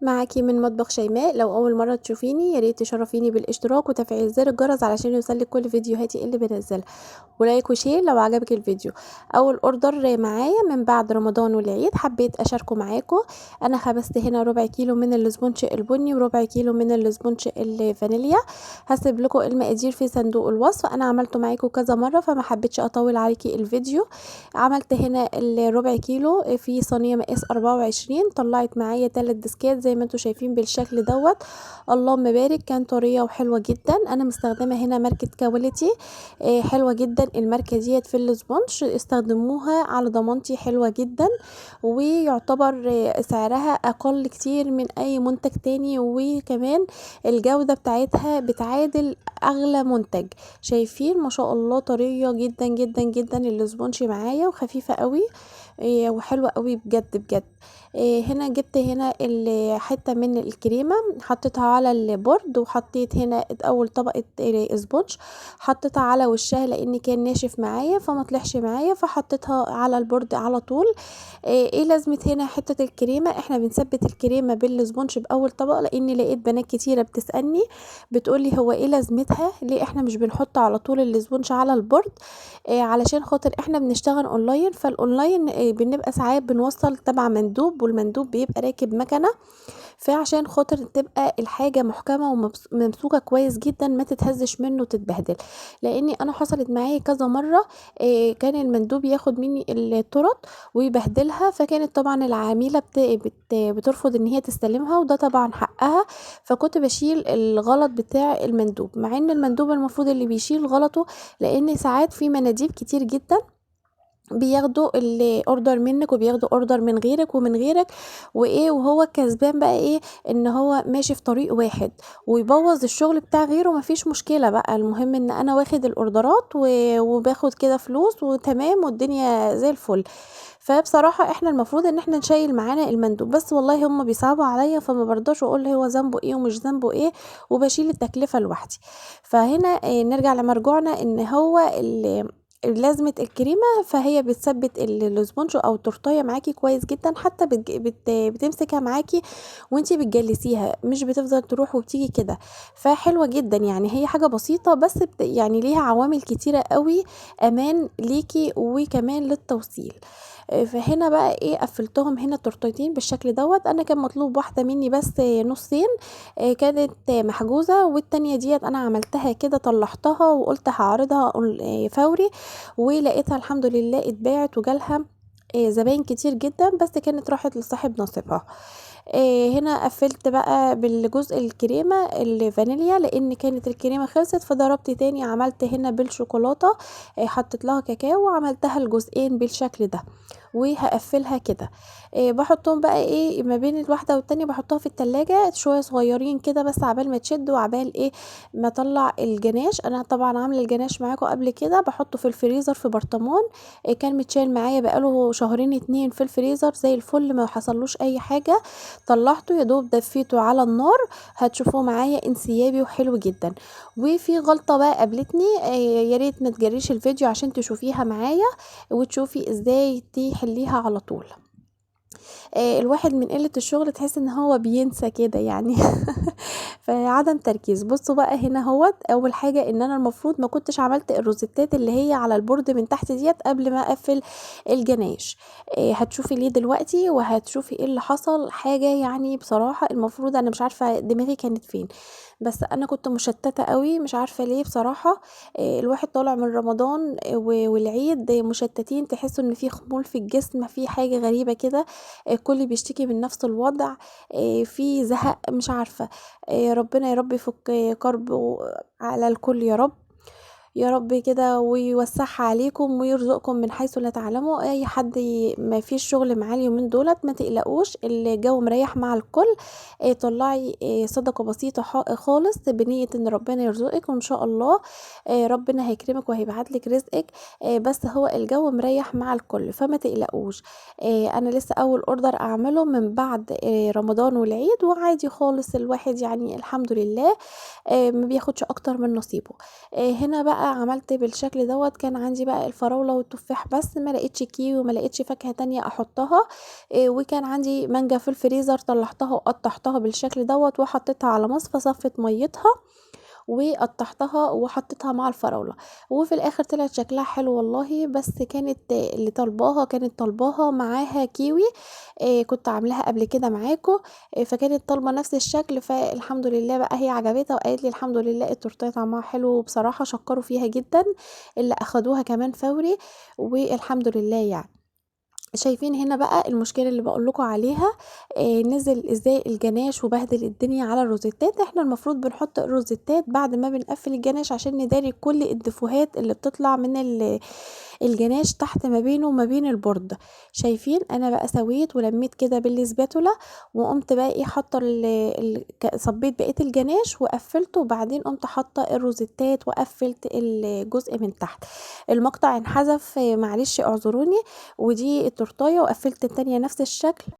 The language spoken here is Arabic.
معاكي من مطبخ شيماء. لو اول مره تشوفيني يا ريت تشرفيني بالاشتراك وتفعيل زر الجرس علشان يوصلك كل فيديوهاتي اللي بنزلها، ولايك وشير لو عجبك الفيديو. اول اوردر معايا من بعد رمضان والعيد حبيت اشاركه معاكم. انا خبزت هنا ربع كيلو من الاسبونج البني وربع كيلو من الاسبونج الفانيليا. هسيب لكم المقادير في صندوق الوصف، انا عملته معاكم كذا مره فما حبيتش اطول عليكي الفيديو. عملت هنا الربع كيلو في صينيه مقاس 24، طلعت معايا 3 ديسكات زي ما انتم شايفين بالشكل دوت. اللهم بارك، كان طريه وحلوه جدا. انا مستخدمه هنا ماركه كواليتي، حلوة جدا الماركة ديت في السبونج، استخدموها على ضمانتي، حلوة جدا ويعتبر سعرها اقل كتير من اي منتج تاني، وكمان الجودة بتاعتها بتعادل اغلى منتج. شايفين ما شاء الله طرية جدا جدا جدا السبونج معايا وخفيفة قوي، وحلوة قوي بجد بجد. هنا جبت هنا حتة من الكريمة حطيتها على البورد، وحطيت هنا اول طبقة سبونج حطيتها على وشها لان كان ناشف معايا فما طلعش معايا، فحطيتها على البورد على طول. ايه لازمة هنا حتة الكريمة؟ احنا بنثبت الكريمة بالسبونج باول طبقة، لان لقيت بنات كتيرة بتسألني بتقولي هو ايه لازمتها، ليه احنا مش بنحط على طول السبونج على البورد؟ علشان خاطر احنا بنشتغل اونلاين، فالاونلاين بنبقى ساعات بنوصل تبع مندوب، والمندوب بيبقى راكب مكنة، فعشان خاطر تبقى الحاجة محكمة وممسوكة كويس جدا ما تتهزش منه وتتبهدل. لاني انا حصلت معايا كذا مرة، كان المندوب ياخد مني التورت ويبهدلها، فكانت طبعا العميلة بترفض ان هي تستلمها، وده طبعا حقها. فكنت بشيل الغلط بتاع المندوب، مع ان المندوب المفروض اللي بيشيل غلطه، لان ساعات في مناديب كتير جدا بياخدوا الاوردر منك وبياخدوا اوردر من غيرك ومن غيرك، وايه وهو كسبان بقى ايه؟ ان هو ماشي في طريق واحد ويبوظ الشغل بتاع غيره. مفيش مشكلة بقى، المهم ان انا واخد الاوردرات وباخد كده فلوس وتمام والدنيا زي الفل. فبصراحة احنا المفروض ان احنا نشيل معانا المندوب، بس والله هم بيصعبوا عليا فما برضاش اقول هو ذنبه ايه ومش ذنبه ايه، وبشيل التكلفة لوحدي. فهنا نرجع لمرجوعنا ان هو لازمة الكريمة، فهي بتثبت الاسبونج او التورتايه معاكي كويس جدا، حتى بتمسكها معاكي وانتي بتجلسيها، مش بتفضل تروح وبتيجي كده. فحلوة جدا يعني، هي حاجة بسيطة بس يعني ليها عوامل كتيرة قوي، امان ليكي وكمان للتوصيل. فهنا بقى ايه، قفلتهم هنا تورتيتين بالشكل دوت. انا كان مطلوب واحدة مني بس نصين، كانت محجوزة، والتانية ديت انا عملتها كده طلعتها وقلت هعرضها فوري، ولقيتها الحمد لله اتباعت وجالها زباين كتير جدا، بس كانت راحت لصاحب نصيبها. هنا قفلت بقى بالجزء الكريمة الفانيليا لان كانت الكريمة خلصت، فضربت تاني عملت هنا بالشوكولاتة، حطيت لها كاكاو وعملتها الجزئين بالشكل ده، وهقفلها كده. بحطهم بقى ايه ما بين الواحدة والتانية، بحطها في التلاجة شوية صغيرين كده بس عبال ما تشد وعبال ايه ما اطلع الجناش. انا طبعا عامله الجناش معاكم قبل كده، بحطه في الفريزر في برطمان، كان متشال معايا بقاله شهرين اتنين في الفريزر زي الفل، ما حصلوش اي حاجة. طلعته يا دوب دفيته على النار، هتشوفوه معايا انسيابي وحلو جدا. وفي غلطة بقى قابلتني، يا ريت ما تجريش الفيديو عشان تشوفيها معايا وتشوفي ازاي تحليها على طول. الواحد من قلة الشغل تحس ان هو بينسى كده يعني فعدم تركيز. بصوا بقى هنا هوت، اول حاجة ان انا المفروض ما كنتش عملت الروزتات اللي هي على البورد من تحت ديت قبل ما اقفل الجناش. هتشوفي ليه دلوقتي وهتشوفي ايه اللي حصل. حاجة يعني بصراحة المفروض، انا مش عارفة دماغي كانت فين، بس انا كنت مشتتة قوي مش عارفة ليه بصراحة. الواحد طالع من رمضان والعيد مشتتين، تحسوا ان في خمول في الجسم، في حاجة غريبة كده، الكل بيشتكي من نفس الوضع، في زهق مش عارفة. ربنا يا رب يفك كرب على الكل يا رب، يا رب كده ويوسعها عليكم ويرزقكم من حيث لا تعلموا. اي حد ما فيش شغل معاه اليومين دولت ما تقلقوش، الجو مريح مع الكل. طلعي صدقة بسيطة خالص بنية ان ربنا يرزقك، وان شاء الله ربنا هيكرمك وهيبعتلك رزقك. بس هو الجو مريح مع الكل فما تقلقوش. انا لسه اول اوردر اعمله من بعد رمضان والعيد، وعادي خالص الواحد يعني الحمد لله ما بياخدش اكتر من نصيبه. هنا بقى بقى عملت بالشكل دوت. كان عندي بقى الفراولة والتفاح بس، ما لقيتش كيوي وما لقيتش فاكهة تانية احطها. وكان عندي مانجا في الفريزر، طلعتها وقطعتها بالشكل دوت وحطيتها على مصفى، صفت ميتها وقطعتها وحطيتها مع الفراولة، وفي الاخر طلعت شكلها حلو والله. بس كانت اللي طالباها كانت طالباها معاها كيوي، كنت عاملاها قبل كده معاكم، فكانت طالبة نفس الشكل. فالحمد لله بقى هي عجبتها وقالت لي الحمد لله التورتيه طعمها حلو، وبصراحة شكروا فيها جدا اللي اخدوها كمان فوري، والحمد لله يعني. شايفين هنا بقى المشكلة اللي باقول لكم عليها، نزل إزاي الجناش وبهدل الدنيا على الروزيتات. إحنا المفروض بنحط الروزيتات بعد ما بنقفل الجناش عشان نداري كل الدفوهات اللي بتطلع من الجناش تحت ما بينه وما بين البورد. شايفين أنا بقى سويت ولميت كده بالسباتولا، وقمت بقى ايه حاطه صبيت بقية الجناش وقفلته، وبعدين قمت حاطه الروزيتات وقفلت الجزء من تحت. المقطع انحذف، معلش اعذروني. ودي التورتايه وقفلت التانية نفس الشكل.